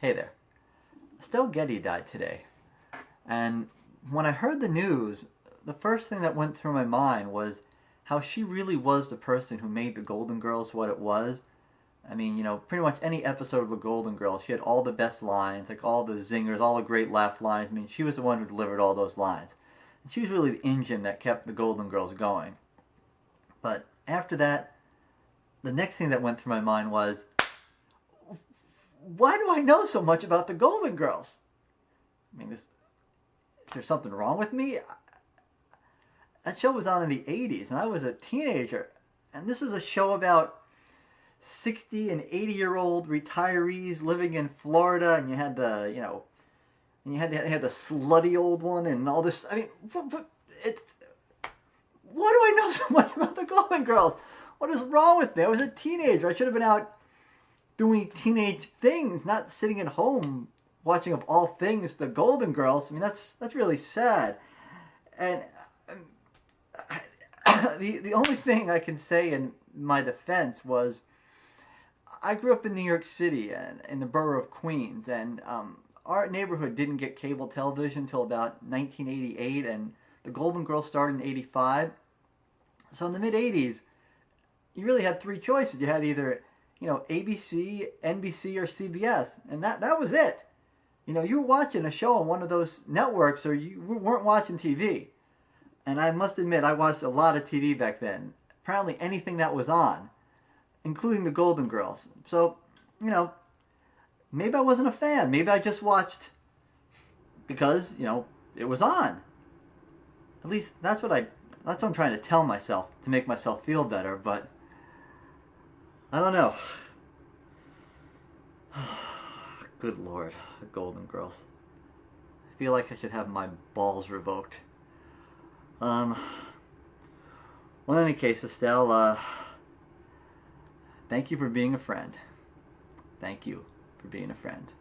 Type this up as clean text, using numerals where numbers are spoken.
Hey there. Estelle Getty died today. And when I heard the news, the first thing that went through my mind was how she really was the person who made the Golden Girls what it was. I mean, pretty much any episode of the Golden Girls, she had all the best lines, like all the zingers, all the great laugh lines. I mean, she was the one who delivered all those lines. And she was really the engine that kept the Golden Girls going. But after that, the next thing that went through my mind was, why do I know so much about the Golden Girls? I mean, is there something wrong with me? That show was on in the 80s, and I was a teenager. And this is a show about 60 and 80-year-old retirees living in Florida, and you had the, and you had the slutty old one and all this. I mean, why do I know so much about the Golden Girls? What is wrong with me? I was a teenager. I should have been out doing teenage things, not sitting at home watching, of all things, the Golden Girls. I mean, that's really sad. And the only thing I can say in my defense was, I grew up in New York City and in the borough of Queens, and our neighborhood didn't get cable television until about 1988, and the Golden Girls started in 85. So in the mid-80s, you really had three choices. You had either, ABC, NBC, or CBS, and that was it. You were watching a show on one of those networks, or you weren't watching TV. And I must admit, I watched a lot of TV back then. Apparently anything that was on, including the Golden Girls. So, maybe I wasn't a fan. Maybe I just watched because, it was on. At least that's what I'm trying to tell myself to make myself feel better, but I don't know. Good Lord, the Golden Girls. I feel like I should have my balls revoked. Well, in any case, Estelle, thank you for being a friend. Thank you for being a friend.